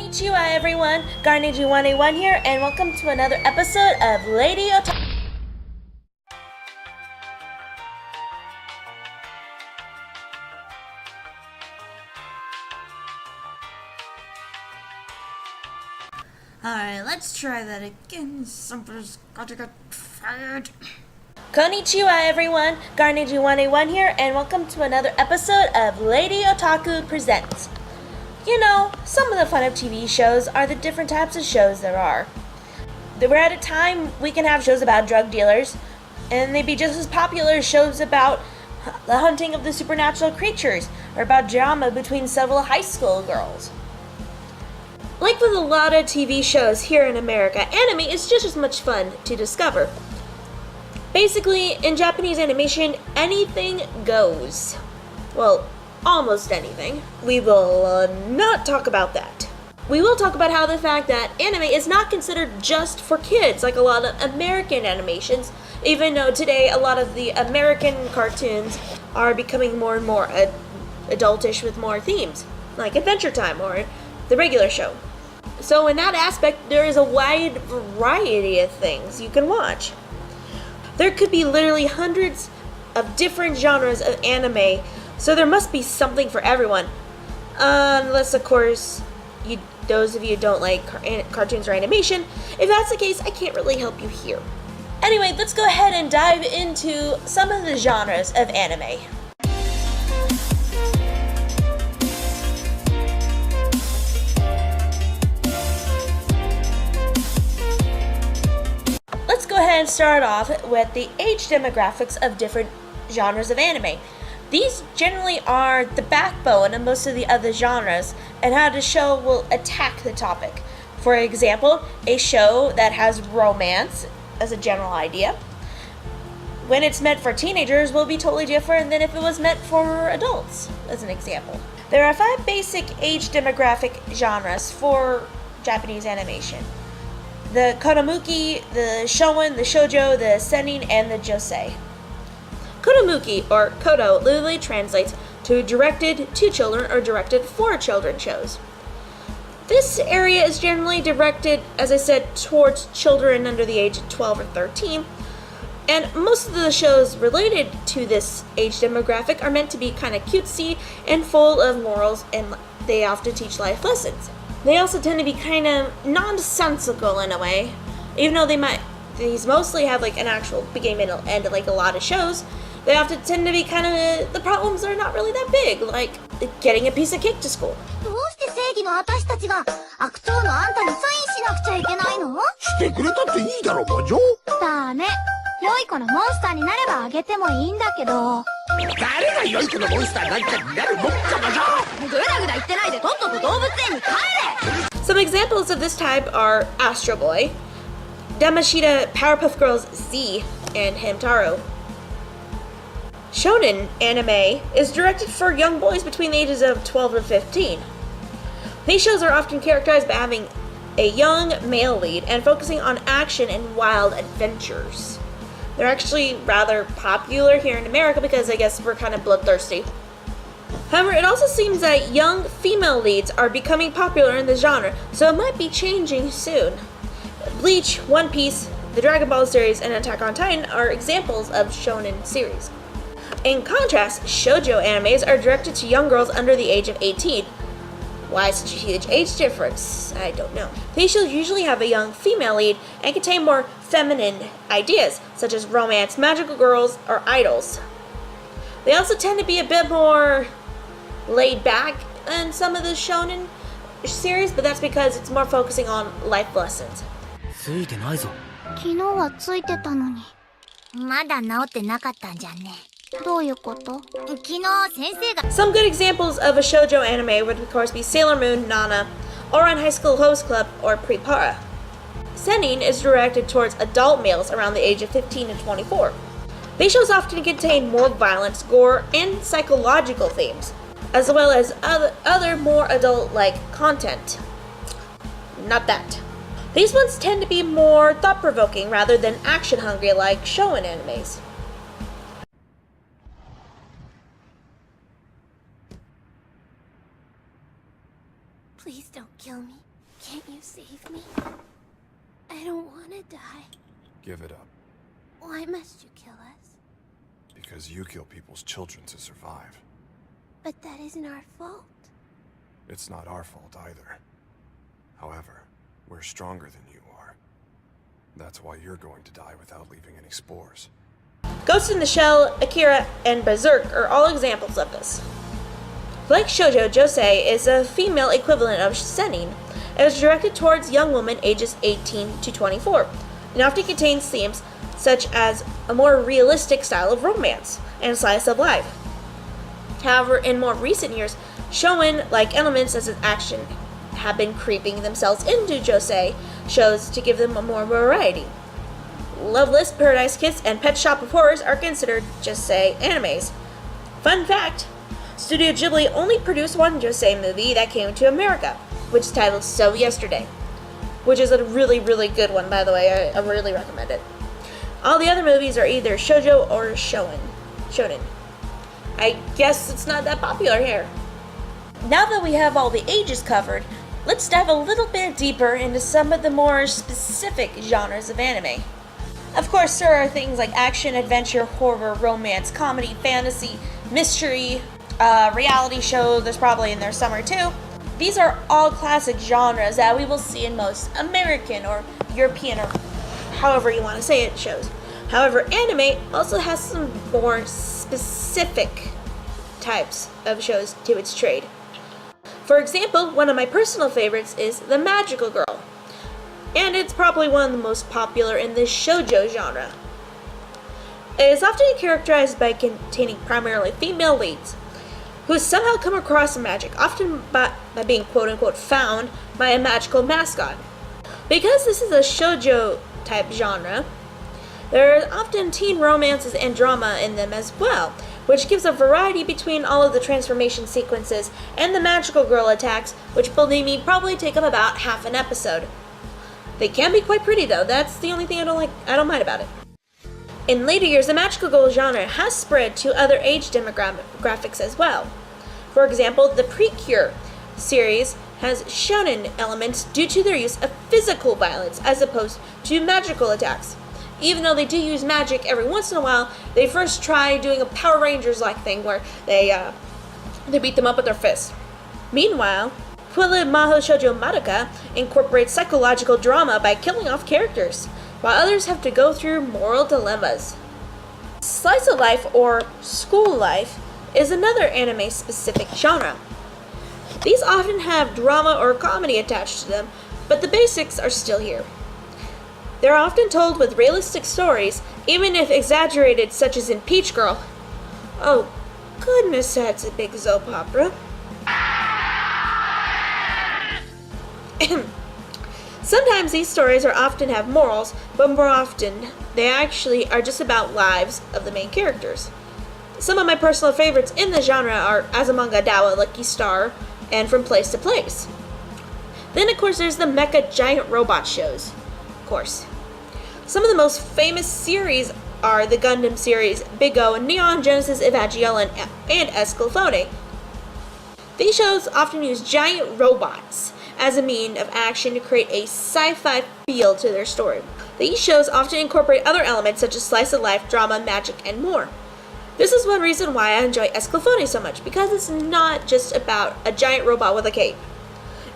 Konnichiwa everyone, Garneji181 here, and welcome to another episode of Lady Otaku. Alright, let's try that again. Somebody's got to get fired. Konnichiwa everyone, Garneji181 here, and welcome to another episode of Lady Otaku Presents. You know, some of the fun of TV shows are the different types of shows there are. We're at a time we can have shows about drug dealers, and they'd be just as popular as shows about the hunting of the supernatural creatures, or about drama between several high school girls. Like with a lot of TV shows here in America, anime is just as much fun to discover. Basically, in Japanese animation, anything goes. Well, almost anything. We will not talk about that. We will talk about how the fact that anime is not considered just for kids like a lot of American animations, even though today a lot of the American cartoons are becoming more and more adultish with more themes, like Adventure Time or the regular show. So in that aspect, there is a wide variety of things you can watch. There could be literally hundreds of different genres of anime, so there must be something for everyone. Unless, of course, those of you don't like cartoons or animation. If that's the case, I can't really help you here. Anyway, let's go ahead and dive into some of the genres of anime. Let's go ahead and start off with the age demographics of different genres of anime. These generally are the backbone of most of the other genres and how the show will attack the topic. For example, a show that has romance as a general idea, when it's meant for teenagers, will be totally different than if it was meant for adults, as an example. There are 5 basic age demographic genres for Japanese animation: the kodomuki, the shonen, the shoujo, the seinen, and the josei. Kodomuki, or kodo, literally translates to directed to children or directed for children shows. This area is generally directed, as I said, towards children under the age of 12 or 13, and most of the shows related to this age demographic are meant to be kind of cutesy and full of morals, and they often teach life lessons. They also tend to be kind of nonsensical in a way, even though these mostly have like an actual beginning, middle, end, like a lot of shows. They often tend to be kind of, the problems are not really that big, like getting a piece of cake to school. Some examples of this type are Astro Boy, Damashita, Powerpuff Girls Z, and Hamtaro. Shonen anime is directed for young boys between the ages of 12 and 15. These shows are often characterized by having a young male lead and focusing on action and wild adventures. They're actually rather popular here in America because I guess we're kind of bloodthirsty. However, it also seems that young female leads are becoming popular in the genre, so it might be changing soon. Bleach, One Piece, the Dragon Ball series, and Attack on Titan are examples of shonen series. In contrast, shoujo animes are directed to young girls under the age of 18. Why such a huge age difference? I don't know. These shows usually have a young female lead and contain more feminine ideas, such as romance, magical girls, or idols. They also tend to be a bit more laid back than some of the shonen series, but that's because it's more focusing on life lessons. Some good examples of a shoujo anime would of course be Sailor Moon, Nana, Ouran High School Host Club, or Prepara. Seinen is directed towards adult males around the age of 15 to 24. These shows often contain more violence, gore, and psychological themes, as well as other more adult-like content. Not that. These ones tend to be more thought-provoking rather than action-hungry like shonen animes. Please don't kill me. Can't you save me? I don't want to die. Give it up. Why must you kill us? Because you kill people's children to survive. But that isn't our fault. It's not our fault either. However, we're stronger than you are. That's why you're going to die without leaving any spores. Ghost in the Shell, Akira, and Berserk are all examples of this. Like shoujo, josei is a female equivalent of seinen. It is directed towards young women ages 18 to 24, and often contains themes such as a more realistic style of romance and slice of life. However, in more recent years, shonen-like elements such as action have been creeping themselves into josei shows to give them more variety. Loveless, Paradise Kiss, and Pet Shop of Horrors are considered josei animes. Fun fact, Studio Ghibli only produced one josei movie that came to America, which is titled So Yesterday, which is a really, really good one, by the way. I really recommend it. All the other movies are either shoujo or shonen. I guess it's not that popular here. Now that we have all the ages covered, let's dive a little bit deeper into some of the more specific genres of anime. Of course, there are things like action, adventure, horror, romance, comedy, fantasy, mystery, reality show, there's probably in there somewhere too. These are all classic genres that we will see in most American or European or however you want to say it shows. However, anime also has some more specific types of shows to its trade. For example, one of my personal favorites is The Magical Girl, and it's probably one of the most popular in the shoujo genre. It is often characterized by containing primarily female leads, who somehow come across magic, often by being quote-unquote found by a magical mascot. Because this is a shoujo type genre, there are often teen romances and drama in them as well, which gives a variety between all of the transformation sequences and the magical girl attacks, which believe me probably take up about half an episode. They can be quite pretty though, that's the only thing I don't mind about it. In later years, the magical girl genre has spread to other age demographics as well. For example, the Precure series has shonen elements due to their use of physical violence as opposed to magical attacks. Even though they do use magic every once in a while, they first try doing a Power Rangers-like thing where they beat them up with their fists. Meanwhile, Puella Maho Shoujo Madoka incorporates psychological drama by killing off characters, while others have to go through moral dilemmas. Slice of life or school life is another anime-specific genre. These often have drama or comedy attached to them, but the basics are still here. They're often told with realistic stories, even if exaggerated, such as in Peach Girl. Oh, goodness, that's a big soap opera. Sometimes these stories often have morals, but more often they actually are just about lives of the main characters. Some of my personal favorites in the genre are Azumanga Daioh, Lucky Star, and From Place to Place. Then of course there's the mecha giant robot shows. Of course. Some of the most famous series are the Gundam series, Big O, Neon Genesis Evangelion, and Escalafone. These shows often use giant robots as a mean of action to create a sci-fi feel to their story. These shows often incorporate other elements such as slice of life, drama, magic, and more. This is one reason why I enjoy Escalafone so much, because it's not just about a giant robot with a cape.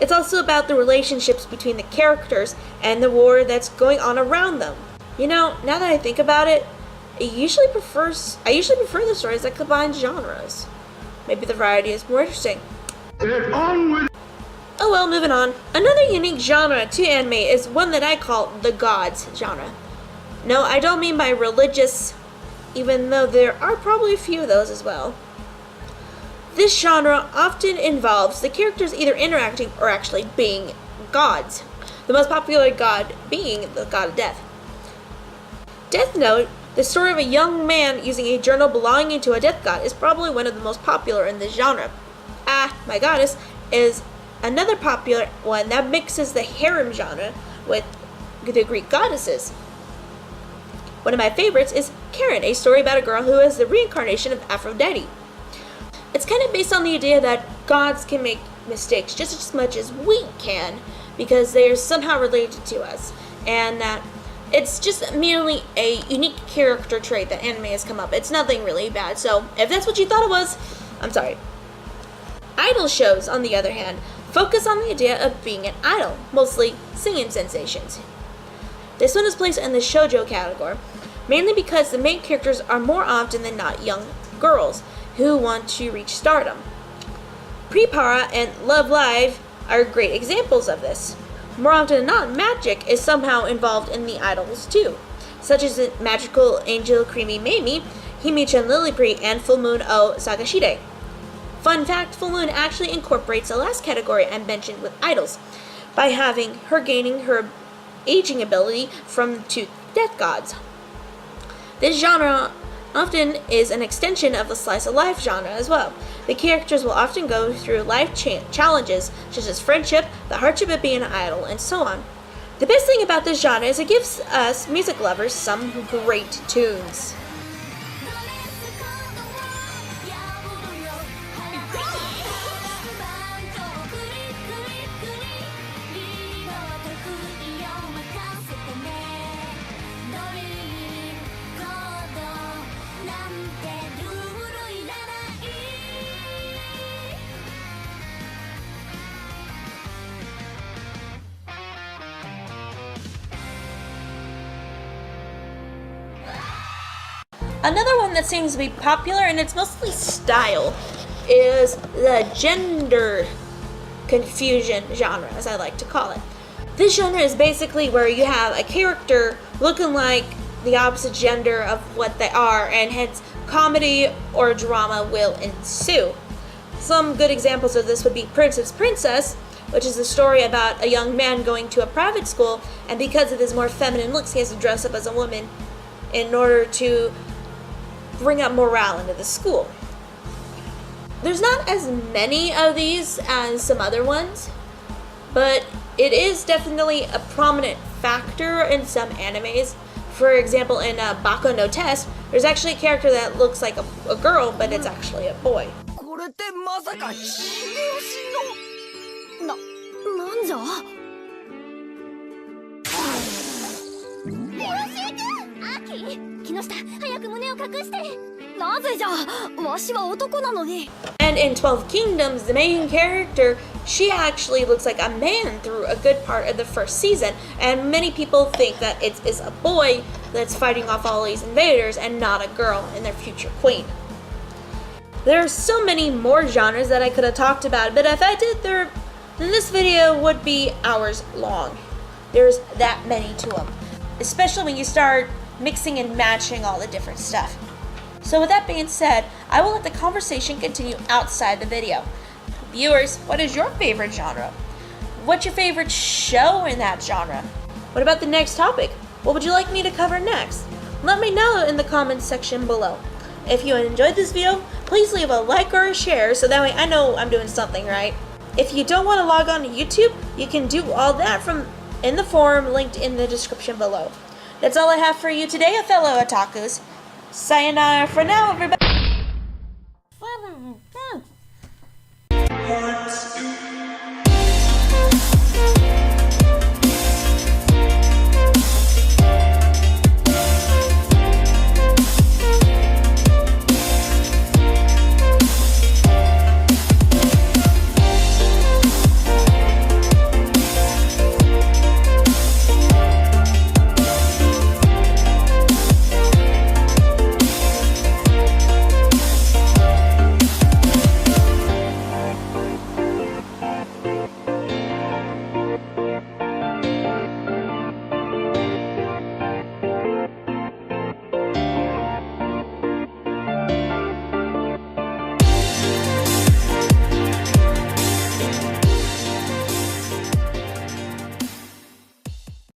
It's also about the relationships between the characters and the war that's going on around them. You know, now that I think about it, I usually prefer the stories that combine genres. Maybe the variety is more interesting. Oh well, moving on. Another unique genre to anime is one that I call the gods genre. No, I don't mean by religious, even though there are probably a few of those as well. This genre often involves the characters either interacting or actually being gods, the most popular god being the god of death. Death Note, the story of a young man using a journal belonging to a death god, is probably one of the most popular in this genre. My Goddess is another popular one that mixes the harem genre with the Greek goddesses. One of my favorites is Karen, a story about a girl who is the reincarnation of Aphrodite. It's kind of based on the idea that gods can make mistakes just as much as we can, because they are somehow related to us, and that it's just merely a unique character trait that anime has come up. It's nothing really bad. So if that's what you thought it was, I'm sorry. Idol shows, on the other hand, focus on the idea of being an idol, mostly singing sensations. This one is placed in the shoujo category, mainly because the main characters are more often than not young girls who want to reach stardom. Prepara and Love Live are great examples of this. More often than not, magic is somehow involved in the idols too, such as the magical angel Creamy Mamie, Himi-chan Lillipre, and Full Moon O Sagashide. Fun fact, Full Moon actually incorporates the last category I mentioned with idols, by having her gaining her aging ability from two death gods. This genre often is an extension of the slice of life genre as well. The characters will often go through life challenges such as friendship, the hardship of being an idol, and so on. The best thing about this genre is it gives us music lovers some great tunes. Another one that seems to be popular, and it's mostly style, is the gender confusion genre, as I like to call it. This genre is basically where you have a character looking like the opposite gender of what they are, and hence comedy or drama will ensue. Some good examples of this would be Princess, which is a story about a young man going to a private school, and because of his more feminine looks, he has to dress up as a woman in order to bring up morale into the school. There's not as many of these as some other ones, but it is definitely a prominent factor in some animes. For example, in Bako no Test, there's actually a character that looks like a girl, but it's actually a boy. これってまさか秀吉のなんじゃ秀吉君木下早く胸を隠してなぜじゃわしは男なのに And in 12 Kingdoms, the main character, she actually looks like a man through a good part of the first season, and many people think that it is a boy that's fighting off all these invaders and not a girl and their future queen. There are so many more genres that I could have talked about, but if I did, then this video would be hours long. There's that many to them, especially when you start mixing and matching all the different stuff. So with that being said, I will let the conversation continue outside the video. Viewers, what is your favorite genre? What's your favorite show in that genre? What about the next topic? What would you like me to cover next? Let me know in the comments section below. If you enjoyed this video, please leave a like or a share so that way I know I'm doing something right. If you don't want to log on to YouTube, you can do all that from in the forum linked in the description below. That's all I have for you today, fellow otakus. Sayonara for now, everybody.